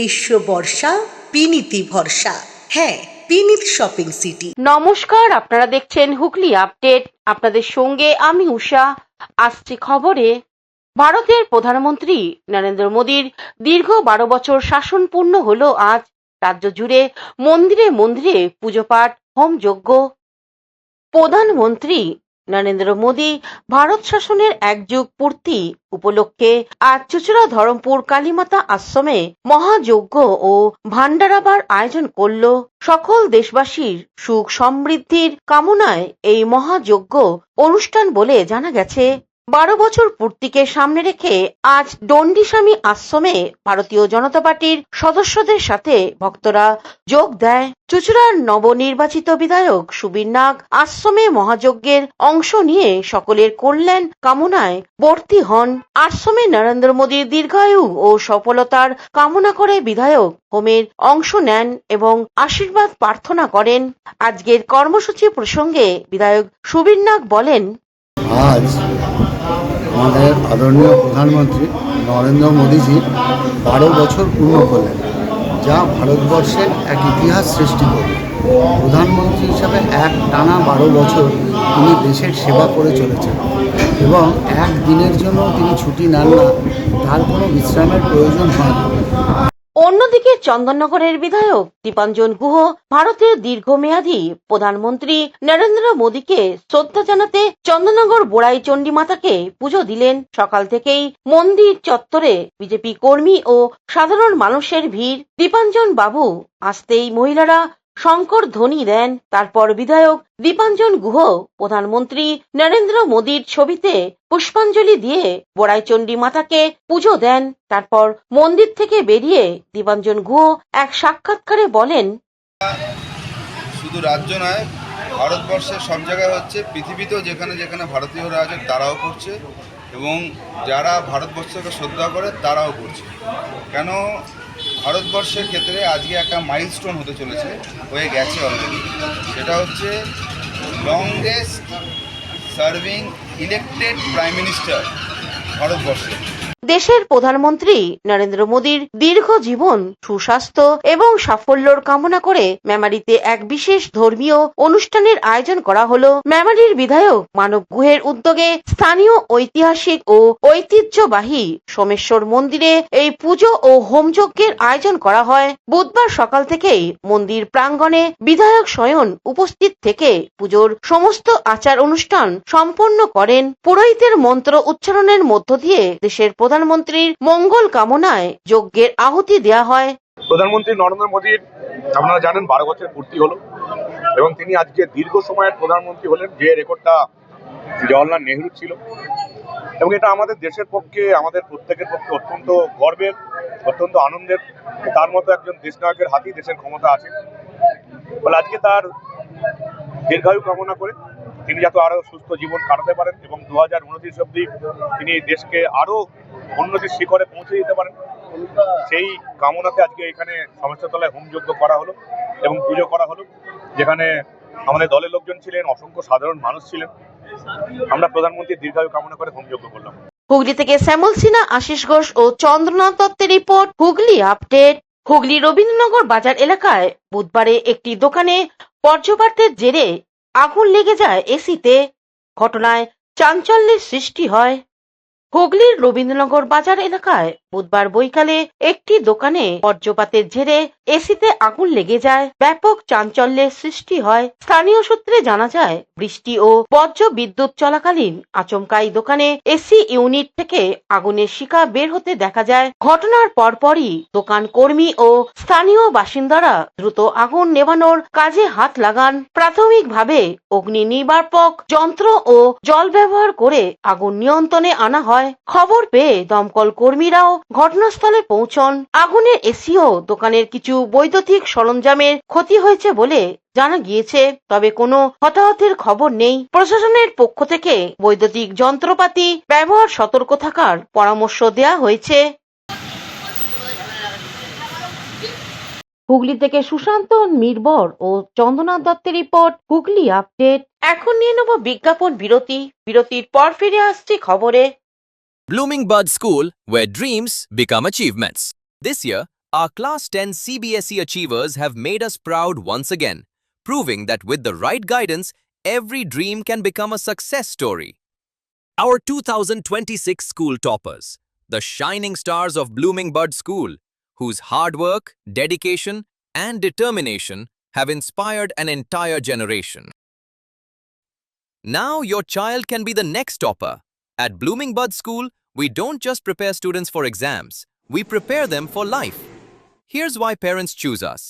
গ্রীষ্ম বর্ষা বিনীতি ভরসা। হ্যাঁ, বিনীত শপিং সিটি। নমস্কার, আপনারা দেখছেন হুগলি আপডেট। আপনাদের সঙ্গে আমি উষা। আসছে খবরে, ভারতের প্রধানমন্ত্রী নরেন্দ্র মোদীর দীর্ঘ 12 বছর শাসন পূর্ণ হলো আজ। রাজ্য জুড়ে মন্দিরে মন্দিরে পুজো পাঠ, হোম যজ্ঞ। প্রধানমন্ত্রী নরেন্দ্র মোদী ভারত শাসনের এক যুগ পূর্তি উপলক্ষে আজ চুঁচুড়া ধরমপুর কালীমাতা আশ্রমে মহাযজ্ঞ ও ভান্ডারাবার আয়োজন করল। সকল দেশবাসীর সুখ সমৃদ্ধির কামনায় এই মহাযজ্ঞ অনুষ্ঠান বলে জানা গেছে। 12 বছর পূর্তিকে সামনে রেখে আজ দণ্ডিস্বামী আশ্রমে ভারতীয় জনতা পার্টির সদস্যদের সাথে ভক্তরা যোগ দেয়। চুঁচুড়ার নবনির্বাচিত বিধায়ক সুবীর নাগ আশ্রমে মহাযজ্ঞের অংশ নিয়ে সকলের কল্যাণ কামনায় বর্তি হন। আশ্রমে নরেন্দ্র মোদীর দীর্ঘায়ু ও সফলতার কামনা করে বিধায়ক হোমের অংশ নেন এবং আশীর্বাদ প্রার্থনা করেন। আজকের কর্মসূচি প্রসঙ্গে বিধায়ক সুবীর নাগ বলেন, আজ আমাদের আদরণীয় প্রধানমন্ত্রী নরেন্দ্র মোদীজি 12 বছর পূর্ণ করলেন, যা ভারতবর্ষে এক ইতিহাস সৃষ্টি করল। প্রধানমন্ত্রী হিসাবে এক টানা 12 বছর তিনি দেশের সেবা করে চলেছেন এবং এক দিনের জন্য তিনি ছুটি নেন না, তার কোনো বিশ্রামের প্রয়োজন হয় না। অন্যদিকে চন্দননগরের বিধায়ক দীপাঞ্জন গুহ ভারতের দীর্ঘমেয়াদী প্রধানমন্ত্রী নরেন্দ্র মোদীকে শ্রদ্ধা জানাতে চন্দননগর বোড়াই চণ্ডী মাতাকে পুজো দিলেন। সকাল থেকেই মন্দির চত্বরে বিজেপি কর্মী ও সাধারণ মানুষের ভিড়। দীপাঞ্জন বাবু আসতেই মহিলারা শঙ্কর ধ্বনি দেন। তারপর বিধায়ক দীপাঞ্জন গুহ প্রধানমন্ত্রী নরেন্দ্র মোদীর ছবিতে পুষ্পাঞ্জলি দিয়ে বোড়াইচণ্ডী মাতাকে পুজো দেন। তারপর মন্দির থেকে বেরিয়ে দীপাঞ্জন গুহ এক সাক্ষাৎকারে বলেন, শুধু রাজ্য নয়, ভারতবর্ষের সব জায়গায় হচ্ছে, পৃথিবীতেও যেখানে যেখানে ভারতীয়রা আছে তারাও করছে এবং যারা ভারতবর্ষকে শ্রদ্ধা করে তারাও করছে। কেন, ভারতবর্ষের ক্ষেত্রে আজকে একটা মাইলস্টোন হতে চলেছে, হয়ে গেছে অলরেডি। সেটা হচ্ছে longest serving elected prime minister ভারতবর্ষে। দেশের প্রধানমন্ত্রী নরেন্দ্র মোদীর দীর্ঘ জীবন, সুস্বাস্থ্য এবং সাফল্যর কামনা করে মেমারিতে এক বিশেষ ধর্মীয় অনুষ্ঠানের আয়োজন করা হলো। মেমারির বিধায়ক মানব গুহের উদ্যোগে স্থানীয় ঐতিহাসিক ও ঐতিহ্যবাহী সোমেশ্বর মন্দিরে এই পুজো ও হোমযজ্ঞের আয়োজন করা হয়। বুধবার সকাল থেকেই মন্দির প্রাঙ্গণে বিধায়ক স্বয়ং উপস্থিত থেকে পুজোর সমস্ত আচার অনুষ্ঠান সম্পন্ন করেন। পুরোহিতের মন্ত্র উচ্চারণের মধ্য দিয়ে দেশের প্রধানমন্ত্রীর মঙ্গল কামনায় যজ্ঞের আহুতি দেয়া হয়। প্রধানমন্ত্রী নরেন্দ্র মোদীর আপনারা জানেন 12 বছর পূর্তি হলো এবং তিনি আজকে দীর্ঘ সময়ের প্রধানমন্ত্রী হলেন, যে রেকর্ডটা জওয়াহরলাল নেহরু ছিল। এবং এটা আমাদের দেশের পক্ষে, আমাদের প্রত্যেকের পক্ষে অত্যন্ত গর্বের, অত্যন্ত আনন্দের। তার মতো একজন দেশনায়কের হাতেই দেশের ক্ষমতা আছে বলে আজকে তার দীর্ঘায়ু কামনা করে তিনি যাতে আরো সুস্থ জীবন কাটাতে পারেন এবং 2029 অব্দি তিনি দেশকে আরো উন্নতির শিখরে পৌঁছে দিতে পারেন, সেই কামনাতে আজকে এখানে সমস্যাতলায় হোমযজ্ঞ করা হলো এবং পুজো করা হলো, যেখানে আমাদের দলের লোকজন ছিলেন, অসংখ্য সাধারণ মানুষ ছিলেন। আমরা প্রধানমন্ত্রীর দীর্ঘায়ু কামনা করে হোমযজ্ঞ করলাম। হুগলি থেকে শ্যামল সিনহা, আশিস ঘোষ ও চন্দ্রনাথ দত্তের রিপোর্ট, হুগলি আপডেট। হুগলি রবীন্দ্রনগর বাজার এলাকায় বুধবারে একটি দোকানে বর্জ্যপাতের জেরে আগুন লেগে যায় এসিতে। ঘটনায় চাঞ্চল্যের সৃষ্টি হয়। হুগলির রবীন্দ্রনগর বাজার এলাকায় বুধবার বৈকালে একটি দোকানে বজ্রপাতের জেরে এসিতে আগুন লেগে যায়। ব্যাপক চাঞ্চল্যের সৃষ্টি হয়। স্থানীয় সূত্রে জানা যায়, বৃষ্টি ও বজ্র বিদ্যুৎ চলাকালীন আচমকাই দোকানে এসি ইউনিট থেকে আগুনের শিখা বের হতে দেখা যায়। ঘটনার পরপরই দোকান কর্মী ও স্থানীয় বাসিন্দারা দ্রুত আগুন নেভানোর কাজে হাত লাগান। প্রাথমিকভাবে অগ্নি নির্বাপক যন্ত্র ও জল ব্যবহার করে আগুন নিয়ন্ত্রণে আনা হয়। খবর পেয়ে দমকল কর্মীরাও ঘটনাস্থলে পৌঁছন। আগুনের এসিও দোকানের কিছু বৈদ্যুতিক সরঞ্জামের ক্ষতি হয়েছে বলে জানা গিয়েছে, তবে কোনো হতাহতের খবর নেই। প্রশাসনের পক্ষ থেকে বৈদ্যুতিক যন্ত্রপাতি ব্যবহার সতর্ক থাকার পরামর্শ দেয়া হয়েছে। হুগলি থেকে সুশান্ত নির্ভর ও চন্দ্রনাথ দত্তের রিপোর্ট, হুগলি আপডেট। এখন নিয়ে নেব বিজ্ঞাপন বিরতি। বিরতির পর ফিরে আসছি খবরে। Blooming Bud School, where dreams become achievements. This year, Our Class 10 CBSE achievers have made us proud once again, proving that with the right guidance, every dream can become a success story. Our 2026 school toppers, the shining stars of Blooming Bud School, whose hard work, dedication, and determination have inspired an entire generation. Now your child can be the next topper. At Blooming Bud School, we don't just prepare students for exams, we prepare them for life. Here's why parents choose us.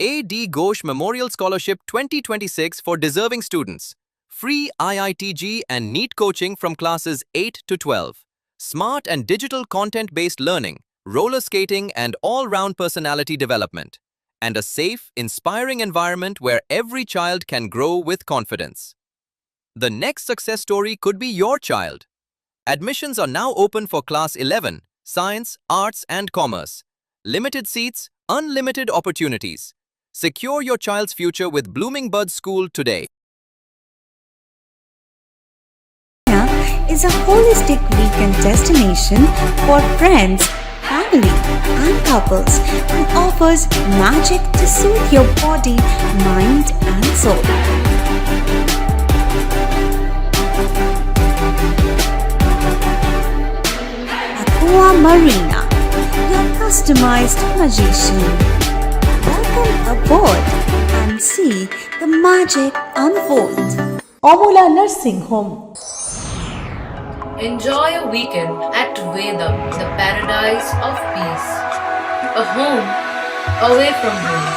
A.D. Ghosh Memorial Scholarship 2026 for deserving students. Free IITG and NEET coaching from classes 8 to 12. Smart and digital content-based learning, roller skating and all-round personality development. And a safe, inspiring environment where every child can grow with confidence. The next success story could be your child. Admissions are now open for Class 11, Science, Arts and Commerce. Limited seats, unlimited opportunities. Secure your child's future with Blooming Bud School today. Is a holistic weekend destination for friends, family, and couples and offers magic to soothe your body, mind, and soul. Aqua Marina, your customized magician. Welcome aboard and see the magic unfold. Amala nursing home. Enjoy a weekend at Vedam, the paradise of peace. A home away from home.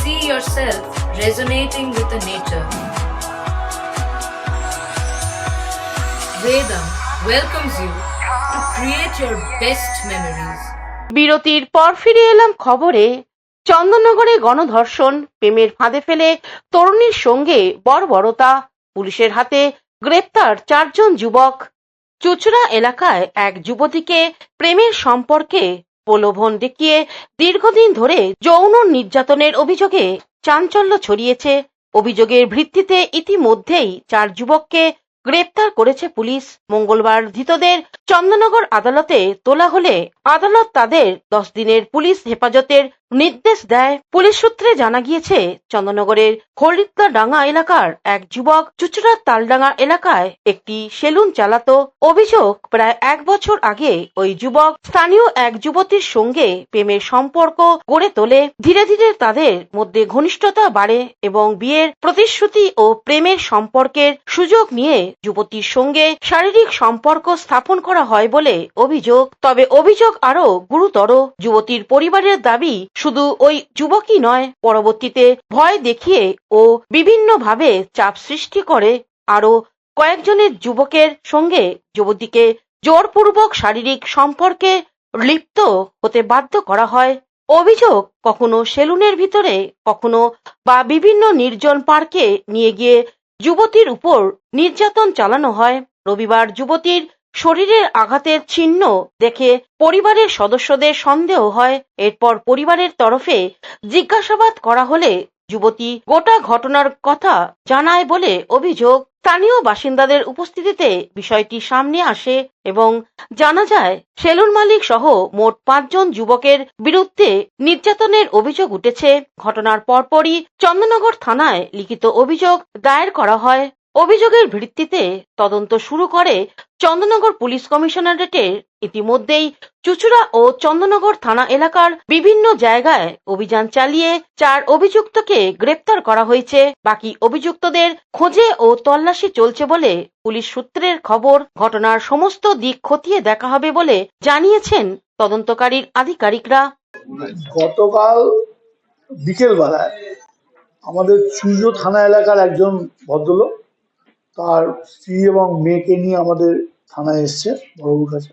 See yourself resonating with the nature. Vedam welcomes you to create your best memories. বিরতির পর ফিরে এলাম খবরে। চন্দননগরে গণধর্ষণ, প্রেমের ফাঁদে ফেলে তরুণীর সঙ্গে বর্বরতা, পুলিশের হাতে গ্রেপ্তার 4 জন যুবক। চুচড়া এলাকায় এক যুবতীকে প্রেমের সম্পর্কে প্রলোভন দেখিয়ে দীর্ঘদিন ধরে যৌন নির্যাতনের অভিযোগে চাঞ্চল্য ছড়িয়েছে। অভিযোগের ভিত্তিতে ইতিমধ্যেই 4 যুবককে গ্রেপ্তার করেছে পুলিশ। মঙ্গলবার ধৃতদের চন্দননগর আদালতে তোলা হলে আদালত তাদের 10 দিনের পুলিশ হেফাজতের নির্দেশ দেয়। পুলিশ সূত্রে জানা গিয়েছে, চন্দননগরের খরিদ্দারডাঙ্গা এলাকার এক যুবক চুচড়ার তালডাঙ্গা এলাকায় একটি সেলুন চালাতো। অভিযোগ, প্রায় 1 বছর আগে ওই যুবক স্থানীয় এক যুবতীর সঙ্গে প্রেমের সম্পর্ক গড়ে তোলে। ধীরে ধীরে তাদের মধ্যে ঘনিষ্ঠতা বাড়ে এবং বিয়ের প্রতিশ্রুতি ও প্রেমের সম্পর্কের সুযোগ নিয়ে যুবতীর সঙ্গে শারীরিক সম্পর্ক স্থাপন করা হয় বলে অভিযোগ। তবে অভিযোগ আরো গুরুতর। যুবতীর পরিবারের দাবি, শুধু ওই যুবকই নয়, পরবর্তীতে ভয় দেখিয়ে ও বিভিন্নভাবে চাপ সৃষ্টি করে আরো কয়েকজনের যুবকের সঙ্গে যুবতীকে জোরপূর্বক শারীরিক সম্পর্কে লিপ্ত হতে বাধ্য করা হয়। অভিযোগ, কখনো সেলুনের ভিতরে, কখনো বা বিভিন্ন নির্জন পার্কে নিয়ে গিয়ে যুবতীর উপর নির্যাতন চালানো হয়। রবিবার যুবতীর শরীরের আঘাতের চিহ্ন দেখে পরিবারের সদস্যদের সন্দেহ হয়। এরপর পরিবারের তরফে জিজ্ঞাসাবাদ করা হলে যুবতী গোটা ঘটনার কথা জানায় বলে অভিযোগ। স্থানীয় বাসিন্দাদের উপস্থিতিতে বিষয়টি সামনে আসে এবং জানা যায়, সেলুন মালিক সহ মোট 5 জন যুবকের বিরুদ্ধে নির্যাতনের অভিযোগ উঠেছে। ঘটনার পরপরই চন্দননগর থানায় লিখিত অভিযোগ দায়ের করা হয়। অভিযোগের ভিত্তিতে তদন্ত শুরু করে চন্দননগর পুলিশ কমিশনারেটের। ইতিমধ্যেই চুচুড়া ও চন্দননগর থানা এলাকার বিভিন্ন জায়গায় অভিযান চালিয়ে 4 অভিযুক্তকে গ্রেপ্তার করা হয়েছে। বাকি অভিযুক্তদের খোঁজে ও তল্লাশি চলছে বলে পুলিশ সূত্রের খবর। ঘটনার সমস্ত দিক খতিয়ে দেখা হবে বলে জানিয়েছেন তদন্তকারীর আধিকারিকরা। গতকাল বিকেলবেলায় আমাদের চুজো থানা এলাকার একজন ভদ্রলোক তার স্ত্রী এবং মেয়েকে নিয়ে আমাদের থানায় এসছে বড়বাবুর কাছে।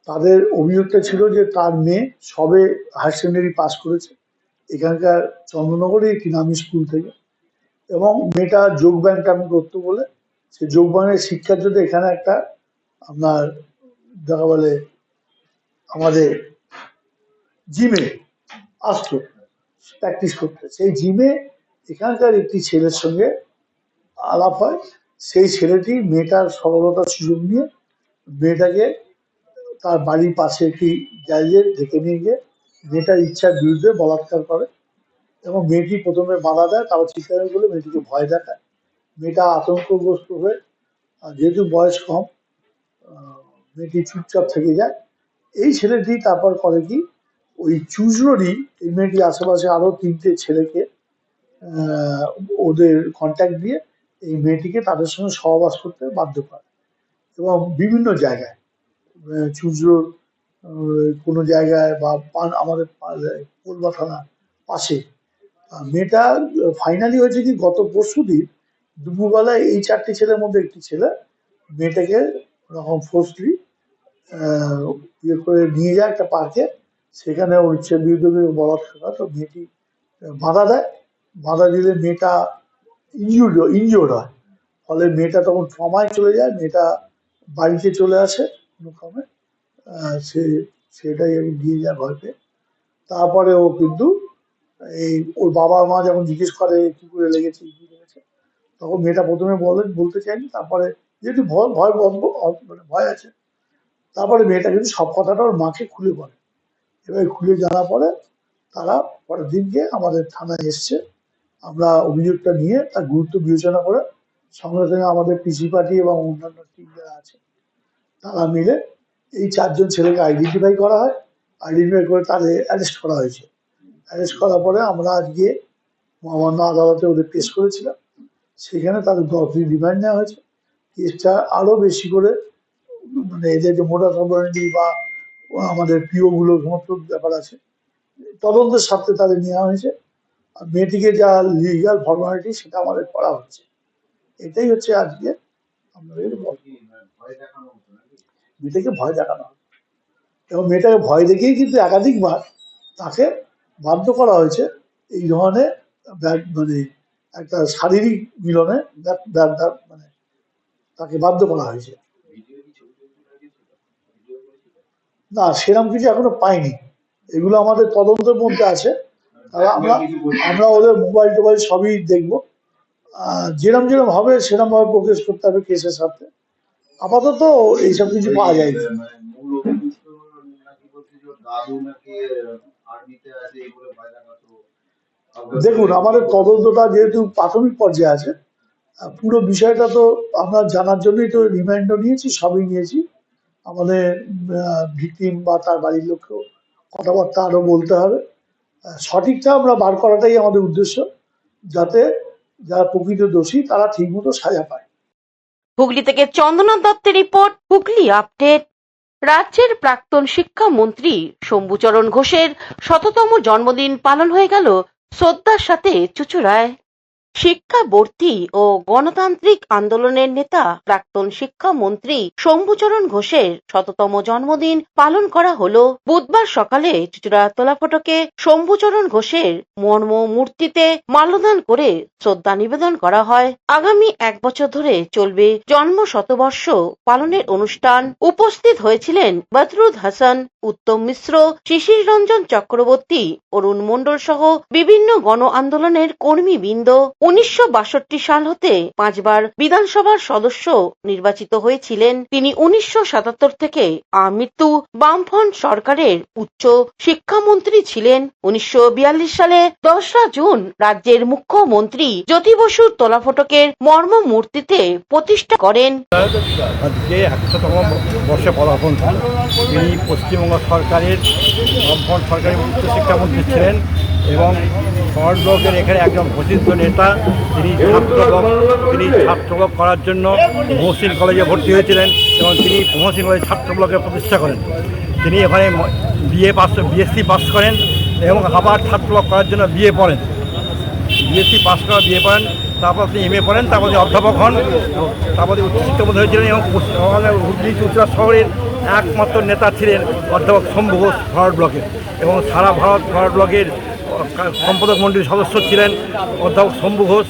তাদের অভিযোগটা ছিল যে তার মেয়ে সবে হায়ার সেকেন্ডারি পাস করেছে এখানকার চন্দ্রনগরের একটি নামী স্কুল থেকে, এবং মেয়েটা যোগব্যায়াম ট্যাম করতো বলে সে যোগব্যায়ামের শিক্ষার জন্য এখানে একটা আপনার দেখা বলে আমাদের জিমে আসতো প্র্যাকটিস করতে। সেই জিমে এখানকার একটি ছেলের সঙ্গে আলাপ হয় সেই ছেলেটি মেয়েটার সরলতার সুযোগ নিয়ে মেয়েটাকে তার বাড়ির পাশে একটি গ্যারেজে ডেকে নিয়ে গিয়ে মেয়েটার ইচ্ছার বিরুদ্ধে বলাৎকার করে এবং মেয়েটি প্রথমে বাধা দেয়, তারপর চিৎকার করে মেয়েটিকে ভয় দেখায়। মেয়েটা আতঙ্কগ্রস্ত হয়ে যেহেতু বয়স কম মেয়েটি চুপচাপ থেকে যায়। এই ছেলেটি তারপর করে কি, ওই চুজরোরই এই মেয়েটির আশেপাশে আরো 3টে ছেলেকে ওদের কন্ট্যাক্ট দিয়ে এই মেয়েটিকে তাদের সঙ্গে সহবাস করতে বাধ্য করে এবং বিভিন্ন জায়গায় চুজরোর কোনো জায়গায় বা আমাদের কলবা থানার পাশে মেয়েটা ফাইনালি হয়েছে কি, গত পরশুদিন দুপুরবেলায় এই 4টে ছেলের মধ্যে একটি ছেলে মেয়েটাকে ওরকম ফোর্সলি ইয়ে করে নিয়ে যায় একটা পার্কে। সেখানে ওর ইচ্ছের বিরুদ্ধে বলাৎকার, তো মেয়েটি বাধা দেয়। বাধা দিলে মেয়েটা ইনজিওর্ড হয়, ফলে মেয়েটা তখন ট্রমায় চলে যায়। মেয়েটা বাড়িতে চলে আসে কোনো ক্রমে, সেটাই দিয়ে যায় ভয় পেয়ে। তারপরে ও কিন্তু এই ওর বাবা মা যখন জিজ্ঞেস করে কি করে লেগেছে কি লেগেছে, তখন মেয়েটা প্রথমে বলতে চায়নি। তারপরে যেহেতু ভয় আছে, তারপরে মেয়েটা কিন্তু সব কথাটা ওর মাকে খুলে বলে। এবার খুলে জানার পরে তারা পরের দিনকে আমাদের থানায় এসছে। আমরা অভিযোগটা নিয়ে তার গুরুত্ব বিবেচনা করে সঙ্গে সঙ্গে আমাদের পিসি পার্টি এবং অন্যান্য টিম যারা আছে তারা মিলে এই 4জন ছেলেকে আইডেন্টিফাই করা হয়। আইডেন্টিফাই করে তাদের অ্যারেস্ট করা হয়েছে। অ্যারেস্ট করার পরে আমরা আজকে মহামান্য আদালতে ওদের পেশ করেছিলাম। সেখানে তাদের 10 দিন রিমান্ড নেওয়া হয়েছে। কেসটা আরও বেশি করে মানে এদের যে মোটা সম্পর্কি বা আমাদের পিওগুলো সমস্ত ব্যাপার আছে তদন্তের স্বার্থে তাদের নেওয়া হয়েছে। আর মেয়েটিকে যা লিগাল ফর্মালিটি সেটা আমাদের করা হচ্ছে। এটাই হচ্ছে আজকে আমাদের মেয়েটাকে ভয় দেখানো হবে এবং মেয়েটাকে ভয় দেখিয়ে কিন্তু একাধিকবার তাকে বাধ্য করা হয়েছে এই ধরনের মানে একটা শারীরিক মিলনে মানে তাকে বাধ্য করা হয়েছে। না, সেরকম কিছু এখনো পাইনি, এগুলো আমাদের তদন্তের মধ্যে আছে। তারা আমরা ওদের মোবাইল টোবাইল সবই দেখবো, যেরম হবে সেরকম ভাবে প্রোগ্রেস করতে হবে কেসের সাথে। আপাতত এইসব কিছু পাওয়া যায়নি। দেখুন, আমাদের তদন্তটা যেহেতু প্রাথমিক পর্যায়ে আছে, পুরো বিষয়টা তো আমরা জানার জন্যই তো রিমাইন্ডও নিয়েছি, সবই নিয়েছি। আমাদের ভিকটিম বা তার বাড়ির লোককেও কথাবার্তা আরো বলতে হবে। সঠিকটা আমরা বার করাটাই আমাদের উদ্দেশ্য, যাতে যারা প্রকৃত দোষী তারা ঠিকমতো সাজা পায়। হুগলি থেকে চন্দনা দত্তের রিপোর্ট, হুগলি আপডেট। রাজ্যের প্রাক্তন শিক্ষামন্ত্রী শম্ভুচরণ ঘোষের 100তম জন্মদিন পালন হয়ে গেল শ্রদ্ধার সাথে চুঁচুড়ায়। শিক্ষাবর্তী ও গণতান্ত্রিক আন্দোলনের নেতা প্রাক্তন শিক্ষামন্ত্রী শম্ভুচরণ ঘোষের 100তম জন্মদিন পালন করা হলো। বুধবার সকালে চুঁচুড়া তোলাফটকে শম্ভুচরণ ঘোষের মর্ম মূর্তিতে মাল্যদান করে শ্রদ্ধা নিবেদন করা হয়। আগামী 1 বছর ধরে চলবে জন্ম শতবর্ষ পালনের অনুষ্ঠান। উপস্থিত হয়েছিলেন বদরুদ হাসান, উত্তম মিশ্র, শিশির রঞ্জন চক্রবর্তী, অরুণ মণ্ডল সহ বিভিন্ন গণ আন্দোলনের কর্মীবৃন্দ। 1962 সাল হতে 5 বার বিধানসভার সদস্য নির্বাচিত হয়েছিলেন তিনি। 1977 থেকে আমৃত্যু বামফ্রন্ট সরকারের উচ্চ শিক্ষামন্ত্রী ছিলেন। 1942 সালে 10 জুন রাজ্যের মুখ্যমন্ত্রী জ্যোতি বসুর তোলাফটকের মর্ম মূর্তিতে প্রতিষ্ঠা করেন। আজকে 100তম বর্ষে পদার্পণ ছিল। তিনি পশ্চিমবঙ্গ সরকারের বামফ্রন্ট সরকারের উচ্চ শিক্ষামন্ত্রী ছিলেন এবং শহর ব্লকের এখানে একজন প্রসিদ্ধ নেতা। তিনি ছাত্রব্লক করার জন্য মহসিন কলেজে ভর্তি হয়েছিলেন এবং তিনি মহসিন কলেজ ছাত্র ব্লকের প্রতিষ্ঠা করেন। তিনি এখানে বিএসসি পাস করেন এবং আবার ছাত্রব্লক করার জন্য বিএ পড়েন। বিএসসি পাস করা বিএ পড়েন, তারপর তিনি এমএ পড়েন, তারপর তিনি অধ্যাপক হন, তারপর উচ্চশিক্ষামন্ত্রী হয়েছিলেন এবং হুগলি চুঁচুড়া শহরের একমাত্র নেতা ছিলেন অধ্যাপক শম্ভু ঘোষ ফরওয়ার্ড ব্লকের, এবং সারা ভারত ফরওয়ার্ড ব্লকের সম্পাদক মণ্ডলীর সদস্য ছিলেন অধ্যাপক শম্ভু ঘোষ।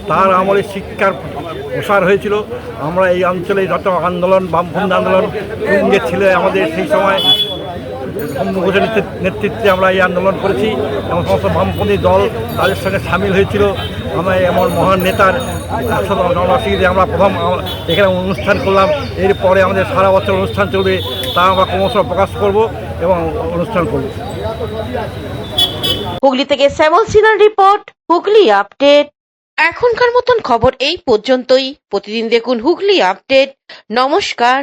তার আমলে শিক্ষার প্রসার হয়েছিল। আমরা এই অঞ্চলে যত আন্দোলন, বামপন্থী আন্দোলন তুঙ্গে ছিল আমাদের সেই সময় শম্ভু ঘোষের নেতৃত্বে আমরা এই আন্দোলন করেছি এবং সমস্ত বামপন্থী দল তাদের সঙ্গে সামিল হয়েছিল। আমরা এমন মহান নেতার 100তম জন্মবার্ষিকীতে আমরা প্রথম এখানে অনুষ্ঠান করলাম। এরপরে আমাদের সারা বছর অনুষ্ঠান চলবে, তা আমরা ক্রমশ প্রকাশ করব এবং অনুষ্ঠান করব। হুগলি থেকে শ্যামল সিনহার রিপোর্ট, হুগলি আপডেট। এখনকার মতন খবর এই পর্যন্তই। প্রতিদিন দেখুন হুগলি আপডেট। নমস্কার।